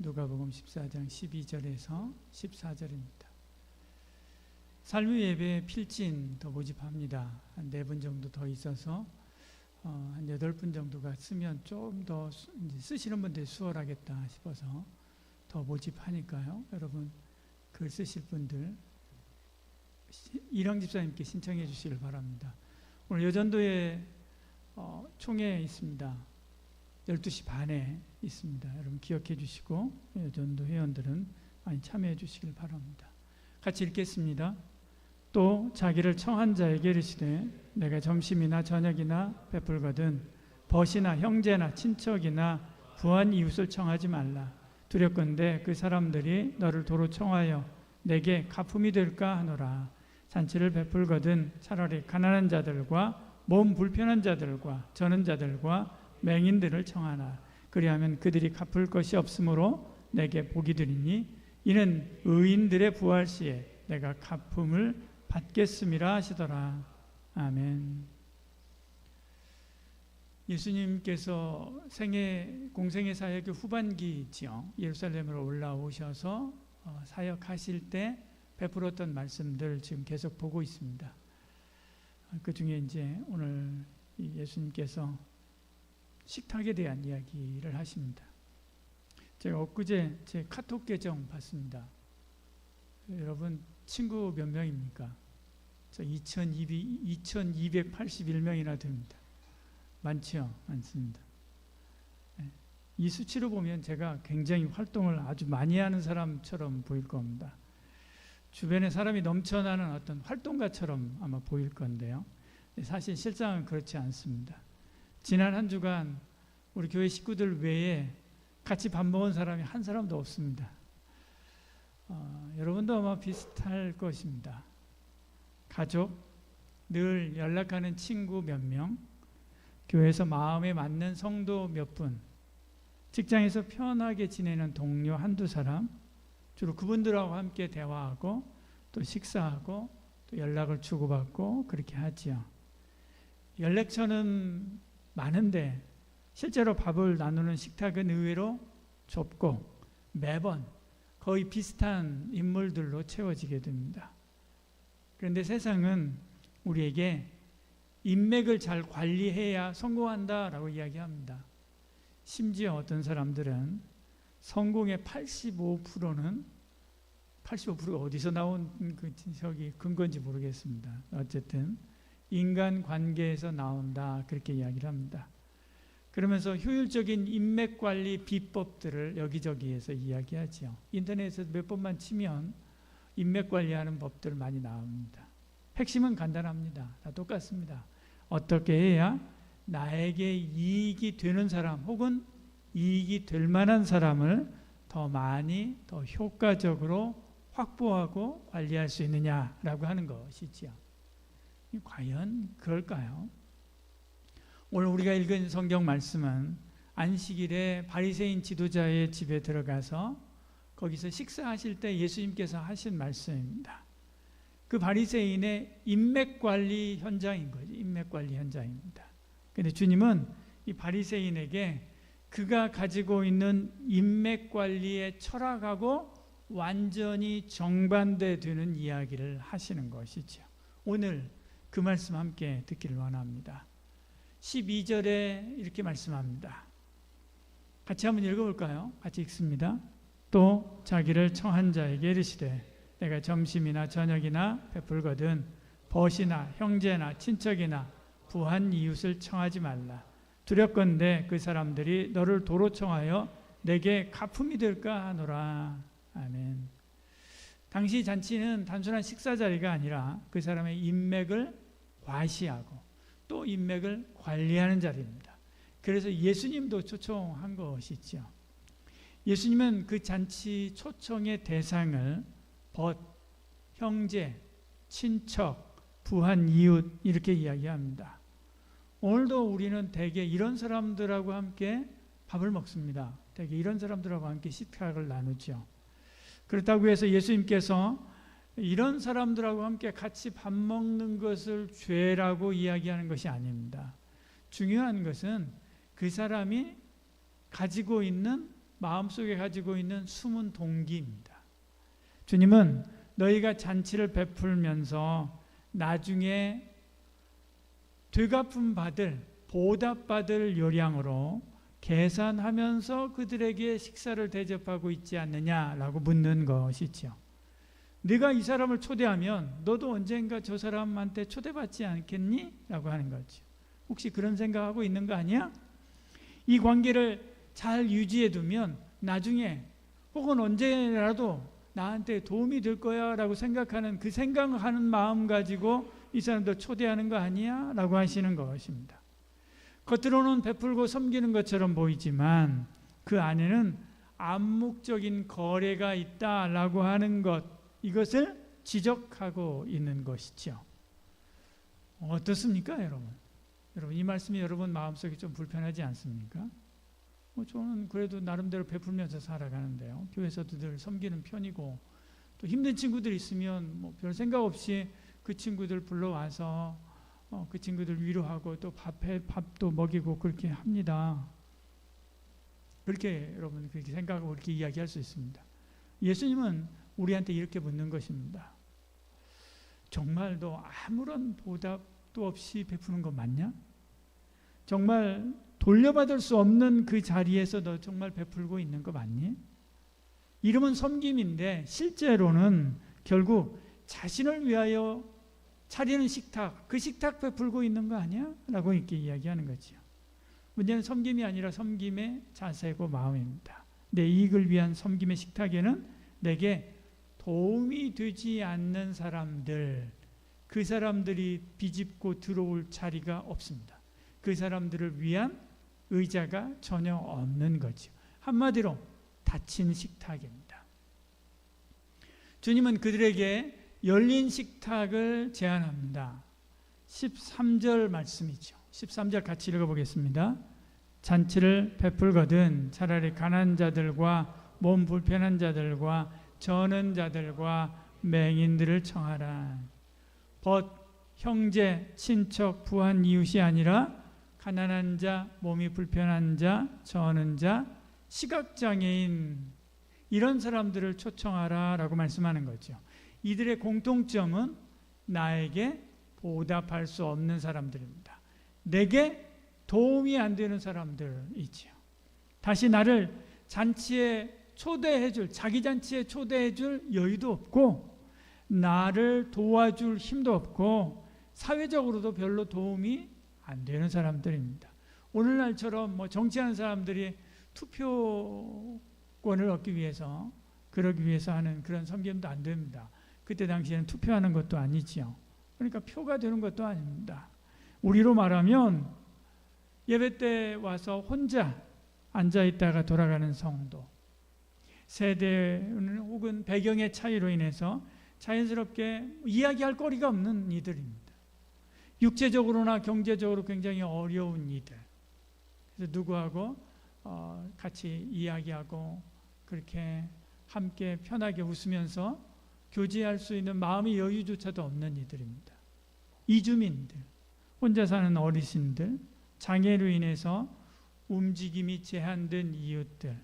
누가복음 14장 12절에서 14절입니다. 삶의 예배 필진 더 모집합니다. 한 4분 정도 더 있어서 한 8분 정도가 쓰면 좀 더 쓰시는 분들이 수월하겠다 싶어서 더 모집하니까요. 여러분 글 쓰실 분들 이랑 집사님께 신청해 주시길 바랍니다. 오늘 여전도에 총회 있습니다. 12시 반에 있습니다. 여러분 기억해 주시고 여전도 회원들은 많이 참여해 주시길 바랍니다. 같이 읽겠습니다. 또 자기를 청한 자에게 이르시되 내가 점심이나 저녁이나 베풀거든 벗이나 형제나 친척이나 부한 이웃을 청하지 말라. 두렵건대 그 사람들이 너를 도로 청하여 내게 가품이 될까 하노라. 잔치를 베풀거든 차라리 가난한 자들과 몸 불편한 자들과 저는 자들과 맹인들을 청하나. 그리하면 그들이 갚을 것이 없으므로 내게 복이 되리니 이는 의인들의 부활 시에 내가 갚음을 받겠음이라 하시더라. 아멘. 예수님께서 공생의 사역의 후반기지요. 예루살렘으로 올라오셔서 사역하실 때 베풀었던 말씀들 지금 계속 보고 있습니다. 그 중에 이제 오늘 예수님께서 식탁에 대한 이야기를 하십니다. 제가 엊그제 제 카톡 계정 봤습니다. 여러분 친구 몇 명입니까? 저 2281명이나 됩니다. 많지요? 많습니다. 이 수치로 보면 제가 굉장히 활동을 아주 많이 하는 사람처럼 보일 겁니다. 주변에 사람이 넘쳐나는 어떤 활동가처럼 아마 보일 건데요. 사실 실상은 그렇지 않습니다. 지난 한 주간 우리 교회 식구들 외에 같이 밥 먹은 사람이 한 사람도 없습니다. 여러분도 아마 비슷할 것입니다. 가족, 늘 연락하는 친구 몇 명, 교회에서 마음에 맞는 성도 몇 분, 직장에서 편하게 지내는 동료 한두 사람, 주로 그분들하고 함께 대화하고 또 식사하고 또 연락을 주고받고 그렇게 하지요. 연락처는 많은데 실제로 밥을 나누는 식탁은 의외로 좁고 매번 거의 비슷한 인물들로 채워지게 됩니다. 그런데 세상은 우리에게 인맥을 잘 관리해야 성공한다라고 이야기합니다. 심지어 어떤 사람들은 성공의 85%는 85%가 어디서 나온 근거인지 모르겠습니다. 어쨌든 인간관계에서 나온다 그렇게 이야기를 합니다. 그러면서 효율적인 인맥관리 비법들을 여기저기에서 이야기하죠. 인터넷에서 몇 번만 치면 인맥관리하는 법들 많이 나옵니다. 핵심은 간단합니다. 다 똑같습니다. 어떻게 해야 나에게 이익이 되는 사람 혹은 이익이 될 만한 사람을 더 많이 더 효과적으로 확보하고 관리할 수 있느냐라고 하는 것이지요. 과연 그럴까요? 오늘 우리가 읽은 성경 말씀은 안식일에 바리새인 지도자의 집에 들어가서 거기서 식사하실 때 예수님께서 하신 말씀입니다. 그 바리새인의 인맥관리 현장인 거죠. 인맥관리 현장입니다. 그런데 주님은 이 바리새인에게 그가 가지고 있는 인맥관리의 철학하고 완전히 정반대되는 이야기를 하시는 것이죠. 오늘 그 말씀 함께 듣기를 원합니다. 12절에 이렇게 말씀합니다. 같이 한번 읽어볼까요? 같이 읽습니다. 또 자기를 청한 자에게 이르시되 내가 점심이나 저녁이나 베풀거든 벗이나 형제나 친척이나 부한 이웃을 청하지 말라. 두렵건대 그 사람들이 너를 도로 청하여 내게 가품이 될까 하노라. 아멘. 당시 잔치는 단순한 식사 자리가 아니라 그 사람의 인맥을 과시하고 또 인맥을 관리하는 자리입니다. 그래서 예수님도 초청한 것이죠. 예수님은 그 잔치 초청의 대상을 벗, 형제, 친척, 부한 이웃 이렇게 이야기합니다. 오늘도 우리는 대개 이런 사람들하고 함께 밥을 먹습니다. 대개 이런 사람들하고 함께 식탁을 나누죠. 그렇다고 해서 예수님께서 이런 사람들하고 함께 같이 밥 먹는 것을 죄라고 이야기하는 것이 아닙니다. 중요한 것은 그 사람이 가지고 있는 마음속에 가지고 있는 숨은 동기입니다. 주님은 너희가 잔치를 베풀면서 나중에 되갚음 받을, 보답받을 요량으로 계산하면서 그들에게 식사를 대접하고 있지 않느냐라고 묻는 것이죠. 네가 이 사람을 초대하면 너도 언젠가 저 사람한테 초대받지 않겠니? 라고 하는 거죠. 혹시 그런 생각하고 있는 거 아니야? 이 관계를 잘 유지해 두면 나중에 혹은 언제라도 나한테 도움이 될 거야 라고 생각하는 그 생각하는 마음 가지고 이 사람도 초대하는 거 아니야? 라고 하시는 것입니다. 겉으로는 베풀고 섬기는 것처럼 보이지만 그 안에는 암묵적인 거래가 있다라고 하는 것, 이것을 지적하고 있는 것이죠. 어떻습니까, 여러분? 여러분, 이 말씀이 여러분 마음속에 좀 불편하지 않습니까? 저는 그래도 나름대로 베풀면서 살아가는데요. 교회에서도 늘 섬기는 편이고, 또 힘든 친구들 있으면 별 생각 없이 그 친구들 불러와서 그 친구들 위로하고 또 밥도 먹이고 그렇게 합니다. 그렇게 여러분 그렇게 생각하고 그렇게 이야기할 수 있습니다. 예수님은 우리한테 이렇게 묻는 것입니다. 정말 너 아무런 보답도 없이 베푸는 거 맞냐? 정말 돌려받을 수 없는 그 자리에서 너 정말 베풀고 있는 거 맞니? 이름은 섬김인데 실제로는 결국 자신을 위하여 차리는 식탁, 그 식탁 베풀고 있는 거 아니야? 라고 이렇게 이야기하는 거죠. 문제는 섬김이 아니라 섬김의 자세고 마음입니다. 내 이익을 위한 섬김의 식탁에는 내게 도움이 되지 않는 사람들, 그 사람들이 비집고 들어올 자리가 없습니다. 그 사람들을 위한 의자가 전혀 없는 거죠. 한마디로 닫힌 식탁입니다. 주님은 그들에게 열린 식탁을 제안합니다. 13절 말씀이죠. 13절 같이 읽어보겠습니다. 잔치를 베풀거든 차라리 가난한 자들과 몸 불편한 자들과 저는 자들과 맹인들을 청하라. 벗 형제, 친척, 부한 이웃이 아니라 가난한 자, 몸이 불편한 자, 저는 자, 시각장애인 이런 사람들을 초청하라 라고 말씀하는 거죠. 이들의 공통점은 나에게 보답할 수 없는 사람들입니다. 내게 도움이 안 되는 사람들이지요. 다시 나를 잔치에 초대해줄, 자기 잔치에 초대해줄 여유도 없고 나를 도와줄 힘도 없고 사회적으로도 별로 도움이 안 되는 사람들입니다. 오늘날처럼 정치하는 사람들이 투표권을 얻기 위해서 그러기 위해서 하는 그런 섬김도 안 됩니다. 그때 당시에는 투표하는 것도 아니지요. 그러니까 표가 되는 것도 아닙니다. 우리로 말하면 예배 때 와서 혼자 앉아있다가 돌아가는 성도, 세대는 혹은 배경의 차이로 인해서 자연스럽게 이야기할 거리가 없는 이들입니다. 육체적으로나 경제적으로 굉장히 어려운 이들. 그래서 누구하고 같이 이야기하고 그렇게 함께 편하게 웃으면서 교제할 수 있는 마음의 여유조차도 없는 이들입니다. 이주민들, 혼자 사는 어르신들, 장애로 인해서 움직임이 제한된 이웃들,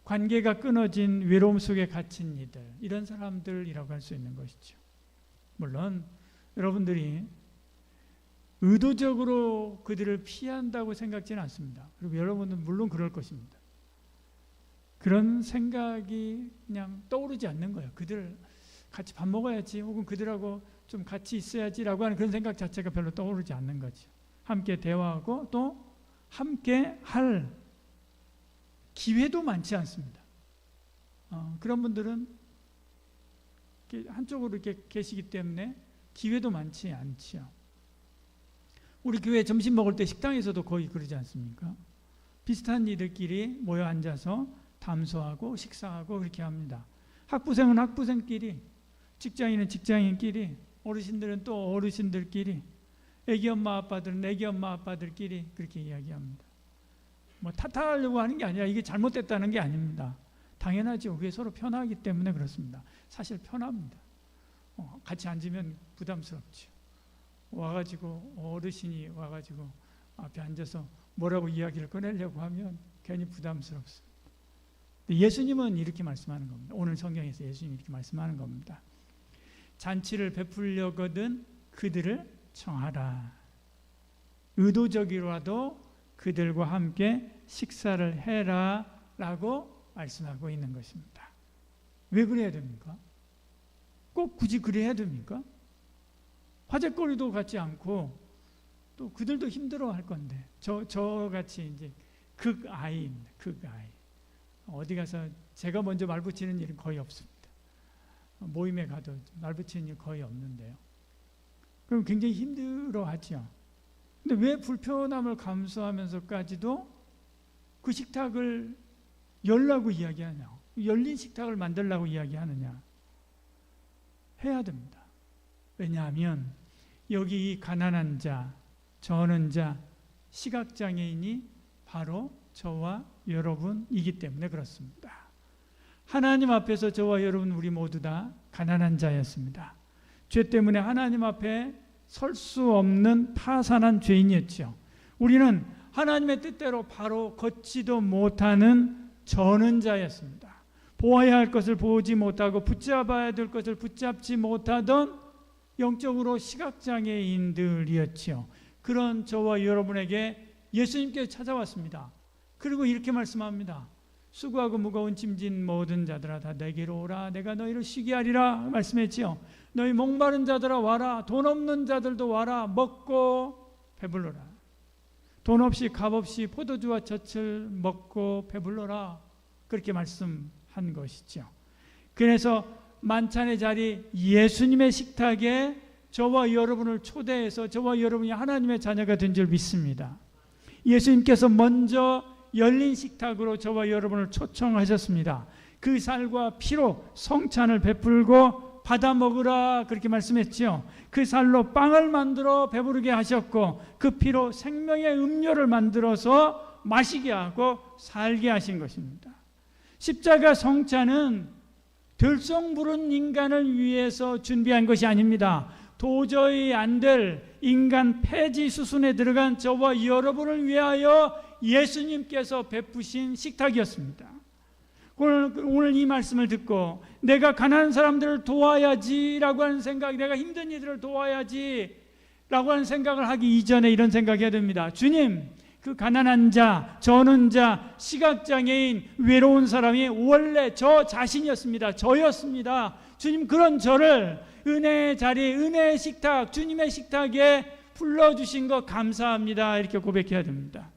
관계가 끊어진 외로움 속에 갇힌 이들, 이런 사람들이라고 할 수 있는 것이죠. 물론 여러분들이 의도적으로 그들을 피한다고 생각지는 않습니다. 그리고 여러분은 물론 그럴 것입니다. 그런 생각이 그냥 떠오르지 않는 거예요. 그들 같이 밥 먹어야지 혹은 그들하고 좀 같이 있어야지라고 하는 그런 생각 자체가 별로 떠오르지 않는 거죠. 함께 대화하고 또 함께 할 기회도 많지 않습니다. 그런 분들은 한쪽으로 이렇게 계시기 때문에 기회도 많지 않죠. 우리 교회 점심 먹을 때 식당에서도 거의 그러지 않습니까? 비슷한 이들끼리 모여 앉아서 담소하고 식사하고 그렇게 합니다. 학부생은 학부생끼리, 직장인은 직장인끼리, 어르신들은 또 어르신들끼리, 애기 엄마 아빠들은 애기 엄마 아빠들끼리 그렇게 이야기합니다. 탓하려고 하는 게 아니라 이게 잘못됐다는 게 아닙니다. 당연하죠. 그게 서로 편하기 때문에 그렇습니다. 사실 편합니다. 같이 앉으면 부담스럽죠. 와가지고 어르신이 와가지고 앞에 앉아서 뭐라고 이야기를 꺼내려고 하면 괜히 부담스럽습니다. 예수님은 이렇게 말씀하는 겁니다. 오늘 성경에서 예수님이 이렇게 말씀하는 겁니다. 잔치를 베풀려거든 그들을 청하라. 의도적이라도 그들과 함께 식사를 해라 라고 말씀하고 있는 것입니다. 왜 그래야 됩니까? 꼭 굳이 그래야 됩니까? 화제거리도 갖지 않고 또 그들도 힘들어할 건데 저같이 이제 극아이입니다. 극아이. 어디 가서 제가 먼저 말 붙이는 일은 거의 없습니다. 모임에 가도 말 붙이는 일 거의 없는데요. 그럼 굉장히 힘들어하죠. 근데 왜 불편함을 감수하면서까지도 그 식탁을 열라고 이야기하냐? 열린 식탁을 만들라고 이야기하느냐? 해야 됩니다. 왜냐하면 여기 이 가난한 자, 저는 자, 시각장애인이 바로 저와 여러분이기 때문에 그렇습니다. 하나님 앞에서 저와 여러분 우리 모두 다 가난한 자였습니다. 죄 때문에 하나님 앞에 설 수 없는 파산한 죄인이었죠. 우리는 하나님의 뜻대로 바로 걷지도 못하는 저는 자였습니다. 보아야 할 것을 보지 못하고 붙잡아야 될 것을 붙잡지 못하던 영적으로 시각장애인들이었죠. 그런 저와 여러분에게 예수님께서 찾아왔습니다. 그리고 이렇게 말씀합니다. 수고하고 무거운 짐진 모든 자들아 다 내게로 오라. 내가 너희를 쉬게 하리라 말씀했지요. 너희 목마른 자들아 와라. 돈 없는 자들도 와라. 먹고 배불러라. 돈 없이 값 없이 포도주와 젖을 먹고 배불러라. 그렇게 말씀한 것이죠. 그래서 만찬의 자리 예수님의 식탁에 저와 여러분을 초대해서 저와 여러분이 하나님의 자녀가 된 줄 믿습니다. 예수님께서 먼저 열린 식탁으로 저와 여러분을 초청하셨습니다. 그 살과 피로 성찬을 베풀고 받아 먹으라 그렇게 말씀했죠. 그 살로 빵을 만들어 배부르게 하셨고 그 피로 생명의 음료를 만들어서 마시게 하고 살게 하신 것입니다. 십자가 성찬은 들성 부른 인간을 위해서 준비한 것이 아닙니다. 도저히 안 될 인간 폐지 수순에 들어간 저와 여러분을 위하여 예수님께서 베푸신 식탁이었습니다. 오늘 이 말씀을 듣고 내가 가난한 사람들을 도와야지라고 하는 생각, 내가 힘든 이들을 도와야지라고 하는 생각을 하기 이전에 이런 생각해야 됩니다. 주님, 그 가난한 자, 저는 자, 시각장애인, 외로운 사람이 원래 저 자신이었습니다. 저였습니다. 주님, 그런 저를 은혜의 자리, 은혜의 식탁, 주님의 식탁에 불러주신 것 감사합니다. 이렇게 고백해야 됩니다.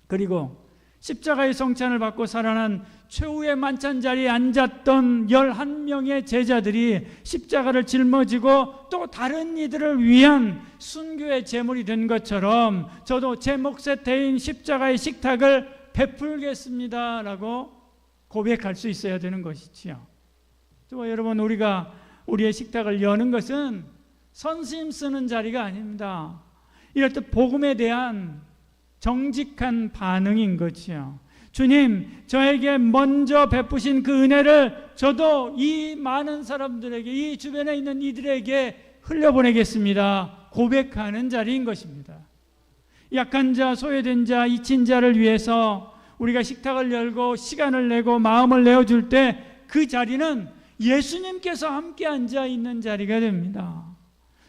그리고 십자가의 성찬을 받고 살아난 최후의 만찬 자리에 앉았던 11명의 제자들이 십자가를 짊어지고 또 다른 이들을 위한 순교의 제물이 된 것처럼 저도 제 몫에 대인 십자가의 식탁을 베풀겠습니다 라고 고백할 수 있어야 되는 것이지요. 저와 여러분, 우리가 우리의 식탁을 여는 것은 선심 쓰는 자리가 아닙니다. 이럴 때 복음에 대한 정직한 반응인 거지요. 주님, 저에게 먼저 베푸신 그 은혜를 저도 이 많은 사람들에게, 이 주변에 있는 이들에게 흘려보내겠습니다. 고백하는 자리인 것입니다. 약한 자, 소외된 자, 잊힌 자를 위해서 우리가 식탁을 열고 시간을 내고 마음을 내어줄 때 그 자리는 예수님께서 함께 앉아 있는 자리가 됩니다.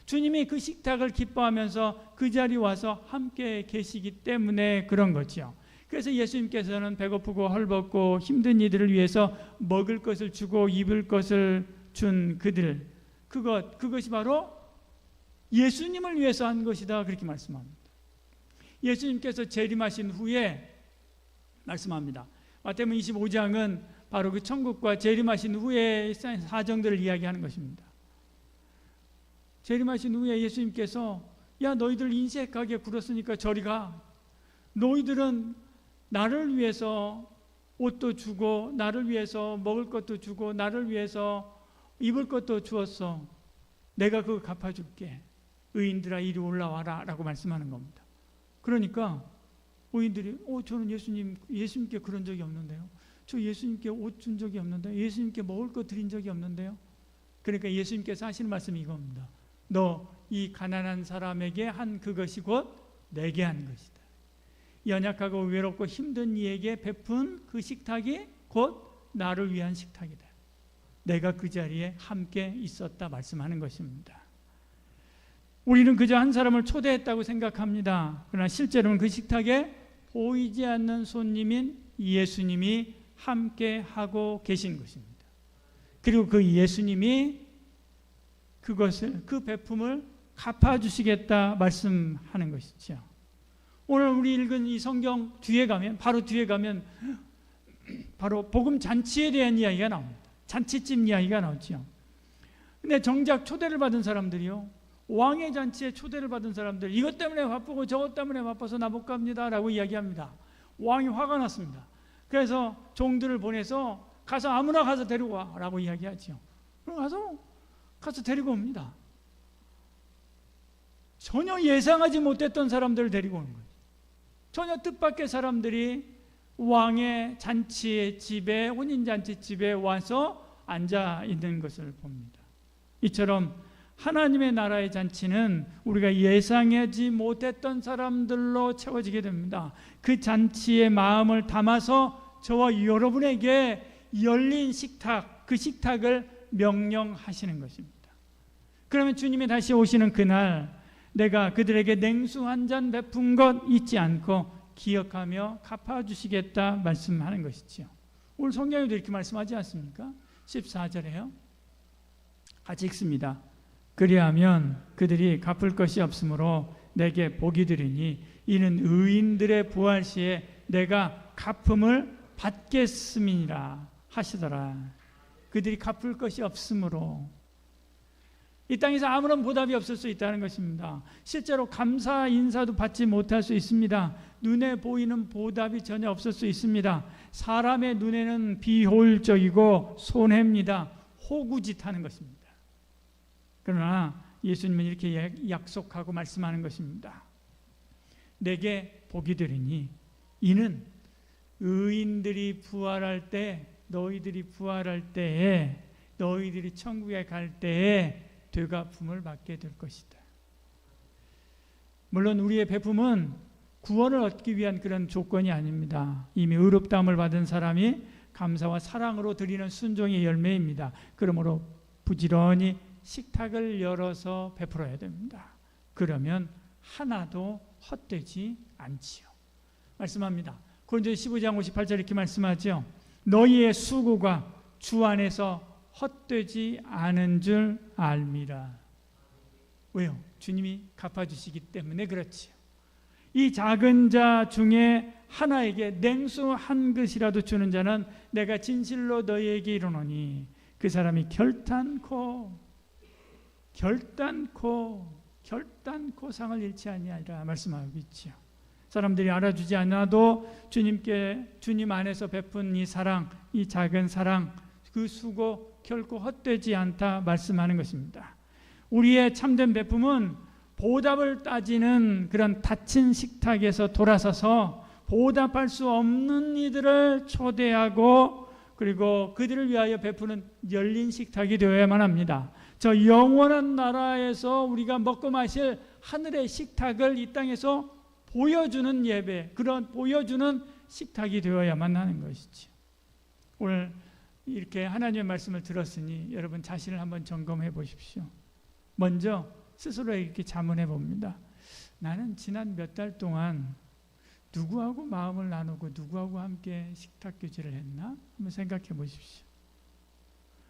주님이 그 식탁을 기뻐하면서 그 자리에 와서 함께 계시기 때문에 그런 거죠. 그래서 예수님께서는 배고프고 헐벗고 힘든 이들을 위해서 먹을 것을 주고 입을 것을 준 그들, 그것이 바로 예수님을 위해서 한 것이다 그렇게 말씀합니다. 예수님께서 재림하신 후에 말씀합니다. 마태복음 25장은 바로 그 천국과 재림하신 후의 사정들을 이야기하는 것입니다. 재림하신 후에 예수님께서 야, 너희들 인색하게 굴었으니까 저리 가. 너희들은 나를 위해서 옷도 주고 나를 위해서 먹을 것도 주고 나를 위해서 입을 것도 주었어. 내가 그거 갚아줄게. 의인들아 이리 올라와라 라고 말씀하는 겁니다. 그러니까 의인들이 저는 예수님께 그런 적이 없는데요. 저 예수님께 옷 준 적이 없는데요. 예수님께 먹을 것 드린 적이 없는데요. 그러니까 예수님께서 하시는 말씀이 이겁니다. 너 이 가난한 사람에게 한 그것이 곧 내게 한 것이다. 연약하고 외롭고 힘든 이에게 베푼 그 식탁이 곧 나를 위한 식탁이다. 내가 그 자리에 함께 있었다 말씀하는 것입니다. 우리는 그저 한 사람을 초대했다고 생각합니다. 그러나 실제로는 그 식탁에 보이지 않는 손님인 예수님이 함께 하고 계신 것입니다. 그리고 그 예수님이 그 베품을 갚아주시겠다 말씀하는 것이죠. 오늘 우리 읽은 이 성경 바로 뒤에 가면 바로 복음 잔치에 대한 이야기가 나옵니다. 잔치집 이야기가 나오죠. 근데 정작 초대를 받은 사람들이요, 왕의 잔치에 초대를 받은 사람들, 이것 때문에 바쁘고 저것 때문에 바빠서 나 못 갑니다 라고 이야기합니다. 왕이 화가 났습니다. 그래서 종들을 보내서 가서 아무나 가서 데리고 와 라고 이야기하죠. 그럼 가서 데리고 옵니다. 전혀 예상하지 못했던 사람들을 데리고 오는 거예요. 전혀 뜻밖의 사람들이 왕의 잔치의 집에, 혼인잔치집에 와서 앉아 있는 것을 봅니다. 이처럼 하나님의 나라의 잔치는 우리가 예상하지 못했던 사람들로 채워지게 됩니다. 그 잔치의 마음을 담아서 저와 여러분에게 열린 식탁, 그 식탁을 명령하시는 것입니다. 그러면 주님이 다시 오시는 그날 내가 그들에게 냉수 한 잔 베푼 것 잊지 않고 기억하며 갚아주시겠다 말씀하는 것이지요. 오늘 성경에도 이렇게 말씀하지 않습니까? 14절에요. 같이 읽습니다. 그리하면 그들이 갚을 것이 없으므로 내게 복이 들으니 이는 의인들의 부활 시에 내가 갚음을 받겠음이니라 하시더라. 그들이 갚을 것이 없으므로, 이 땅에서 아무런 보답이 없을 수 있다는 것입니다. 실제로 감사 인사도 받지 못할 수 있습니다. 눈에 보이는 보답이 전혀 없을 수 있습니다. 사람의 눈에는 비효율적이고 손해입니다. 호구짓하는 것입니다. 그러나 예수님은 이렇게 약속하고 말씀하는 것입니다. 내게 복이 되리니 이는 의인들이 부활할 때, 너희들이 부활할 때에, 너희들이 천국에 갈 때에 되갚음을 받게 될 것이다. 물론 우리의 베품은 구원을 얻기 위한 그런 조건이 아닙니다. 이미 의롭다함을 받은 사람이 감사와 사랑으로 드리는 순종의 열매입니다. 그러므로 부지런히 식탁을 열어서 베풀어야 됩니다. 그러면 하나도 헛되지 않지요. 말씀합니다. 고린도서 15장 58절 이렇게 말씀하죠. 너희의 수고가 주 안에서 헛되지 않은 줄 알미라. 왜요? 주님이 갚아주시기 때문에 그렇지요. 이 작은 자 중에 하나에게 냉수 한 그릇이라도 주는 자는 내가 진실로 너희에게 이르노니 그 사람이 결단코 상을 잃지 아니하리라 말씀하고 있지요. 사람들이 알아주지 않아도 주님 안에서 베푼 이 사랑, 이 작은 사랑, 그 수고 결코 헛되지 않다 말씀하는 것입니다. 우리의 참된 베품은 보답을 따지는 그런 닫힌 식탁에서 돌아서서 보답할 수 없는 이들을 초대하고 그리고 그들을 위하여 베푸는 열린 식탁이 되어야만 합니다. 저 영원한 나라에서 우리가 먹고 마실 하늘의 식탁을 이 땅에서 보여주는 예배, 그런 보여주는 식탁이 되어야만 하는 것이죠. 오늘 이렇게 하나님의 말씀을 들었으니 여러분 자신을 한번 점검해 보십시오. 먼저 스스로에게 이렇게 자문해 봅니다. 나는 지난 몇 달 동안 누구하고 마음을 나누고 누구하고 함께 식탁 교제를 했나? 한번 생각해 보십시오.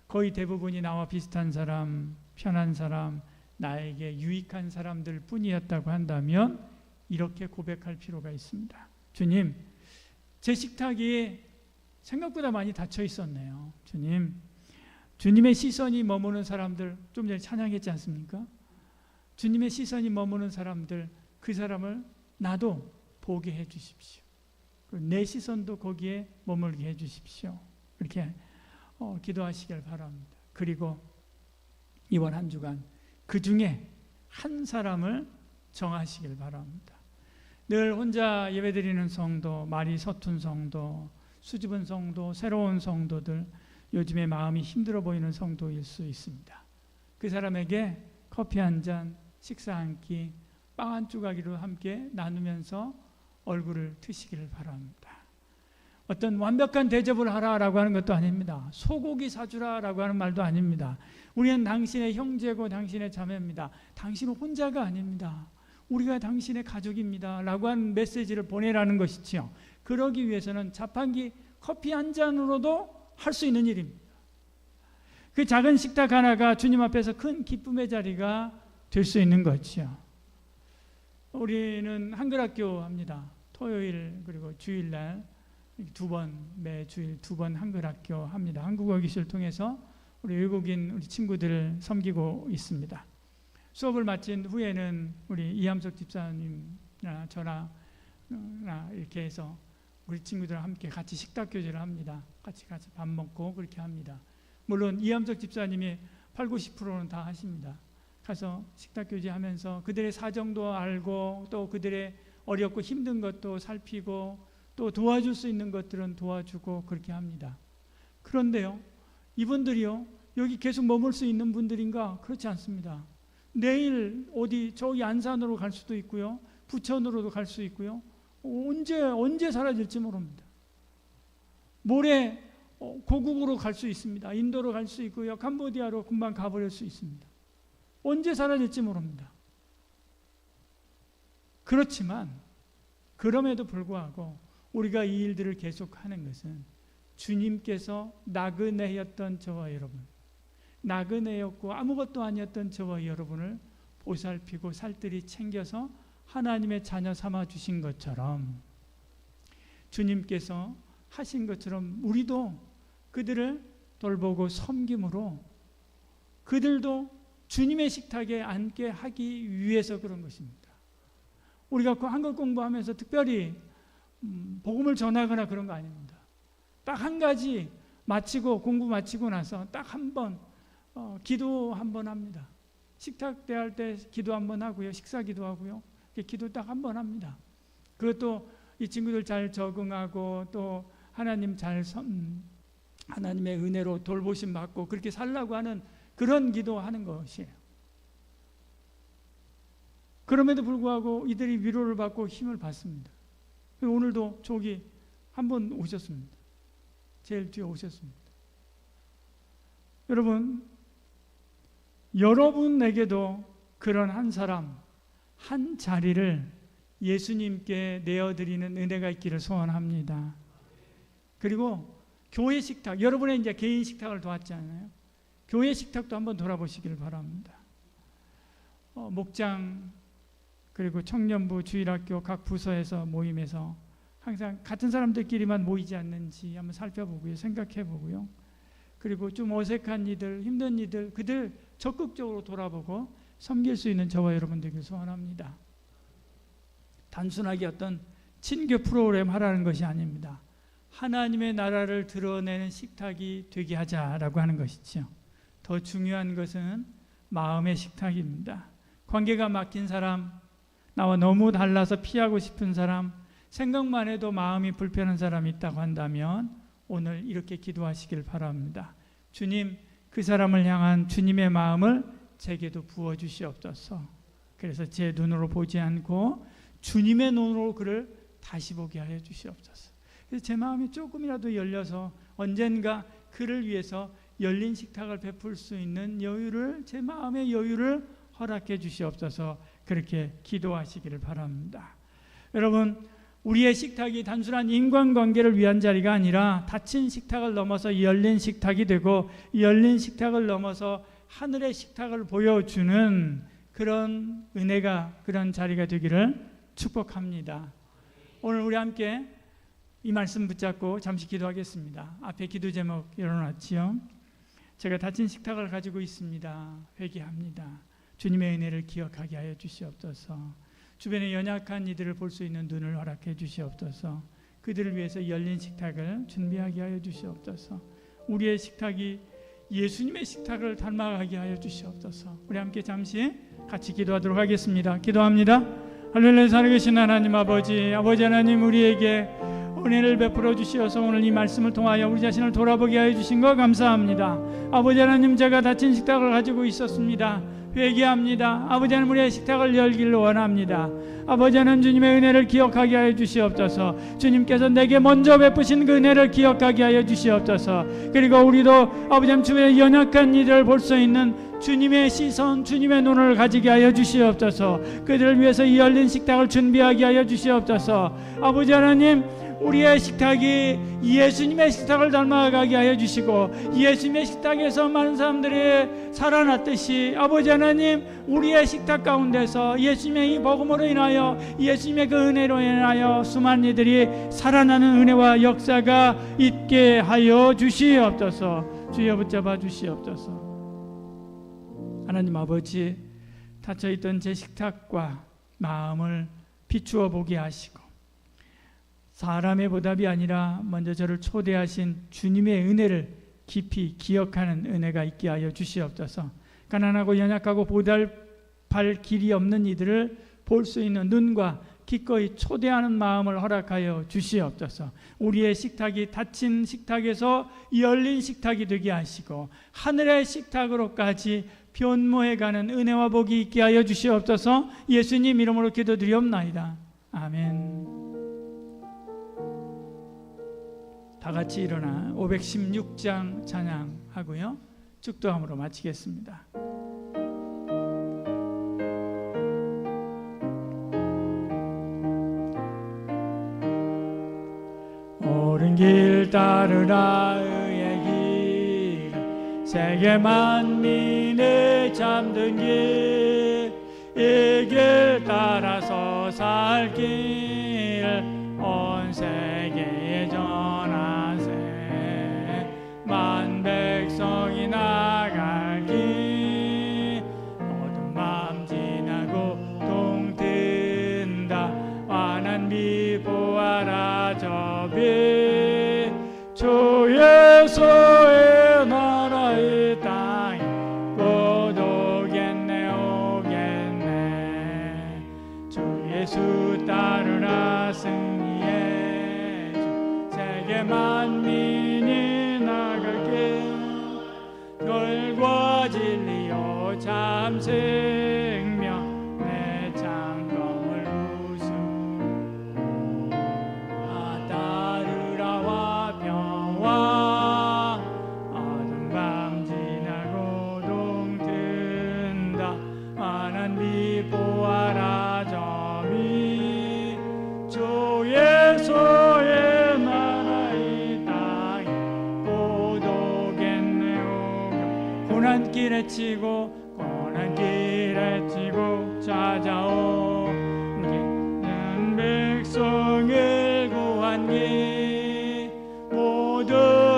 거의 대부분이 나와 비슷한 사람, 편한 사람, 나에게 유익한 사람들 뿐이었다고 한다면 이렇게 고백할 필요가 있습니다. 주님, 제 식탁이 생각보다 많이 닫혀 있었네요. 주님의 시선이 머무는 사람들, 좀 전에 찬양했지 않습니까? 주님의 시선이 머무는 사람들, 그 사람을 나도 보게 해 주십시오. 내 시선도 거기에 머물게 해 주십시오. 이렇게 기도하시길 바랍니다. 그리고 이번 한 주간 그 중에 한 사람을 정하시길 바랍니다. 늘 혼자 예배드리는 성도, 말이 서툰 성도, 수줍은 성도, 새로운 성도들, 요즘에 마음이 힘들어 보이는 성도일 수 있습니다. 그 사람에게 커피 한 잔, 식사 한 끼, 빵 한 조각이로 함께 나누면서 얼굴을 트시기를 바랍니다. 어떤 완벽한 대접을 하라라고 하는 것도 아닙니다. 소고기 사주라라고 하는 말도 아닙니다. 우리는 당신의 형제고 당신의 자매입니다. 당신은 혼자가 아닙니다. 우리가 당신의 가족입니다 라고 하는 메시지를 보내라는 것이지요. 그러기 위해서는 자판기 커피 한 잔으로도 할 수 있는 일입니다. 그 작은 식탁 하나가 주님 앞에서 큰 기쁨의 자리가 될 수 있는 거죠. 우리는 한글학교 합니다. 토요일 그리고 주일날 매주일 2번 한글학교 합니다. 한국어 기술을 통해서 우리 외국인 우리 친구들을 섬기고 있습니다. 수업을 마친 후에는 우리 이함석 집사님이나 저나 이렇게 해서 우리 친구들과 함께 같이 식탁 교제를 합니다. 같이 밥 먹고 그렇게 합니다. 물론 이함석 집사님이 80~90%는 다 하십니다. 가서 식탁 교제하면서 그들의 사정도 알고 또 그들의 어렵고 힘든 것도 살피고 또 도와줄 수 있는 것들은 도와주고 그렇게 합니다. 그런데요, 이분들이요, 여기 계속 머물 수 있는 분들인가? 그렇지 않습니다. 내일 어디 저기 안산으로 갈 수도 있고요, 부천으로도 갈 수 있고요, 언제 사라질지 모릅니다. 모레 고국으로 갈 수 있습니다. 인도로 갈 수 있고요, 캄보디아로 금방 가버릴 수 있습니다. 언제 사라질지 모릅니다. 그렇지만 그럼에도 불구하고 우리가 이 일들을 계속하는 것은 주님께서 나그네였던 저와 여러분, 나그네였고 아무것도 아니었던 저와 여러분을 보살피고 살뜰히 챙겨서 하나님의 자녀 삼아 주신 것처럼, 주님께서 하신 것처럼 우리도 그들을 돌보고 섬김으로 그들도 주님의 식탁에 앉게 하기 위해서 그런 것입니다. 우리가 한글 공부하면서 특별히 복음을 전하거나 그런 거 아닙니다. 딱 한 가지 마치고 공부 마치고 나서 딱 한 번 기도 한 번 합니다. 식탁 대할 때 기도 한 번 하고요, 식사 기도하고요, 기도 딱 한 번 합니다. 그것도 이 친구들 잘 적응하고 또 하나님의 은혜로 돌보심 받고 그렇게 살라고 하는 그런 기도하는 것이에요. 그럼에도 불구하고 이들이 위로를 받고 힘을 받습니다. 오늘도 저기 한 번 오셨습니다. 제일 뒤에 오셨습니다. 여러분에게도 그런 한 사람, 한 자리를 예수님께 내어드리는 은혜가 있기를 소원합니다. 그리고 교회 식탁, 여러분의 이제 개인 식탁을 도왔잖아요. 교회 식탁도 한번 돌아보시길 바랍니다. 목장 그리고 청년부, 주일학교 각 부서에서 모임에서 항상 같은 사람들끼리만 모이지 않는지 한번 살펴보고요, 생각해 보고요. 그리고 좀 어색한 이들, 힘든 이들, 그들 적극적으로 돌아보고 섬길 수 있는 저와 여러분 되길 소원합니다. 단순하게 어떤 친교 프로그램 하라는 것이 아닙니다. 하나님의 나라를 드러내는 식탁이 되게 하자라고 하는 것이죠. 더 중요한 것은 마음의 식탁입니다. 관계가 막힌 사람, 나와 너무 달라서 피하고 싶은 사람, 생각만 해도 마음이 불편한 사람이 있다고 한다면 오늘 이렇게 기도하시길 바랍니다. 주님, 그 사람을 향한 주님의 마음을 제게도 부어주시옵소서. 그래서 제 눈으로 보지 않고 주님의 눈으로 그를 다시 보게 하여 주시옵소서. 그래서 제 마음이 조금이라도 열려서 언젠가 그를 위해서 열린 식탁을 베풀 수 있는 여유를, 제 마음의 여유를 허락해 주시옵소서. 그렇게 기도하시기를 바랍니다. 여러분, 우리의 식탁이 단순한 인간관계를 위한 자리가 아니라 닫힌 식탁을 넘어서 열린 식탁이 되고, 열린 식탁을 넘어서 하늘의 식탁을 보여주는 그런 은혜가, 그런 자리가 되기를 축복합니다. 오늘 우리 함께 이 말씀 붙잡고 잠시 기도하겠습니다. 앞에 기도 제목 열어놨지요. 제가 닫힌 식탁을 가지고 있습니다. 회개합니다. 주님의 은혜를 기억하게 하여 주시옵소서. 주변에 연약한 이들을 볼 수 있는 눈을 허락해 주시옵소서. 그들을 위해서 열린 식탁을 준비하게 하여 주시옵소서. 우리의 식탁이 예수님의 식탁을 닮아가게 하여 주시옵소서. 우리 함께 잠시 같이 기도하도록 하겠습니다. 기도합니다. 할렐루야. 살아계신 하나님 아버지 하나님, 우리에게 은혜를 베풀어 주시어서 오늘 이 말씀을 통하여 우리 자신을 돌아보게 하여 주신 것 감사합니다. 아버지 하나님, 제가 닫힌 식탁을 가지고 있었습니다. 회개합니다. 아버지 하나님, 우리의 식탁을 열기를 원합니다. 아버지 하나님, 주님의 은혜를 기억하게 하여 주시옵소서. 주님께서 내게 먼저 베푸신 그 은혜를 기억하게 하여 주시옵소서. 그리고 우리도 아버지 하나님, 주의 연약한 이들을 볼 수 있는 주님의 시선, 주님의 눈을 가지게 하여 주시옵소서. 그들을 위해서 이 열린 식탁을 준비하게 하여 주시옵소서. 아버지 하나님, 우리의 식탁이 예수님의 식탁을 닮아가게 하여 주시고, 예수님의 식탁에서 많은 사람들이 살아났듯이 아버지 하나님, 우리의 식탁 가운데서 예수님의 이 복음으로 인하여, 예수님의 그 은혜로 인하여 수많은 이들이 살아나는 은혜와 역사가 있게 하여 주시옵소서. 주여 붙잡아 주시옵소서. 하나님 아버지, 닫혀있던 제 식탁과 마음을 비추어 보게 하시고, 사람의 보답이 아니라 먼저 저를 초대하신 주님의 은혜를 깊이 기억하는 은혜가 있게 하여 주시옵소서. 가난하고 연약하고 보답할 길이 없는 이들을 볼 수 있는 눈과 기꺼이 초대하는 마음을 허락하여 주시옵소서. 우리의 식탁이 닫힌 식탁에서 열린 식탁이 되게 하시고, 하늘의 식탁으로까지 변모해가는 은혜와 복이 있게 하여 주시옵소서. 예수님 이름으로 기도드리옵나이다. 아멘. 다 같이 일어나 516장 찬양하고요, 축도함으로 마치겠습니다. 옳은 길 따르라 의의 길, 세계 만민의 잠든 길, 이 길 따라서 살 길, 온 세계에 전하세. 만 백성이 나갈 길, 모든 맘 지나고 동든다. 환한 비 보아라 저 빛, 주 예수의 나라의 땅 곧 오겠네 오겠네. 주 예수 따르라 승리의 주, 세계 만민이 나갈게. 결과 진리요 참 생명, 내 장검을 우승. 따르라와 평화, 어두운 밤 지나고 동튼다. 환한 비 보아라 저 빛, 주 예수의 나라의 땅 곧 오겠네 오겠네. 고난 길에 치고 고난 길에 치고 찾아오는 백성을 구한 길, 모두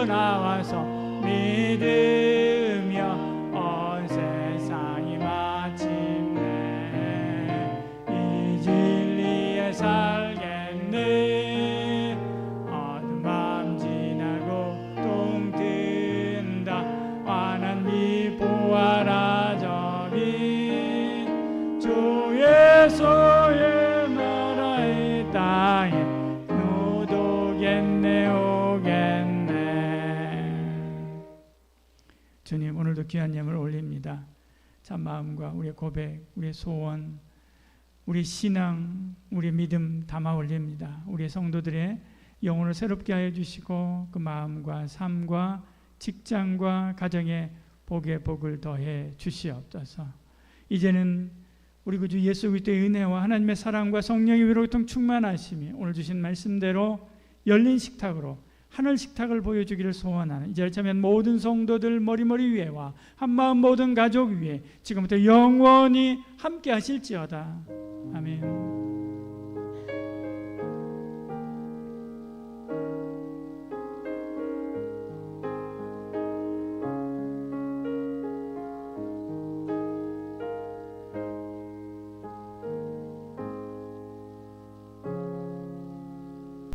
나와서 믿으며 온 세상이 마침내 이 진리에 살겠네. 어두운 밤 지나고 동튼다. 환한 비 보아라 저기, 주 예수의 나라의 땅에 곧 오겠네 오겠네. 주님, 오늘도 귀한 예물 올립니다. 참 마음과 우리의 고백, 우리의 소원, 우리 신앙, 우리의 믿음 담아 올립니다. 우리의 성도들의 영혼을 새롭게 하여 주시고, 그 마음과 삶과 직장과 가정에 복의 복을 더해 주시옵소서. 이제는 우리 구주 예수 그리스도의 은혜와 하나님의 사랑과 성령의 위로통 충만하심이 오늘 주신 말씀대로 열린 식탁으로 하늘 식탁을 보여주기를 소원하는 이제 참여한 모든 성도들 머리머리 위에와 한마음 모든 가족 위에 지금부터 영원히 함께 하실지어다. 아멘.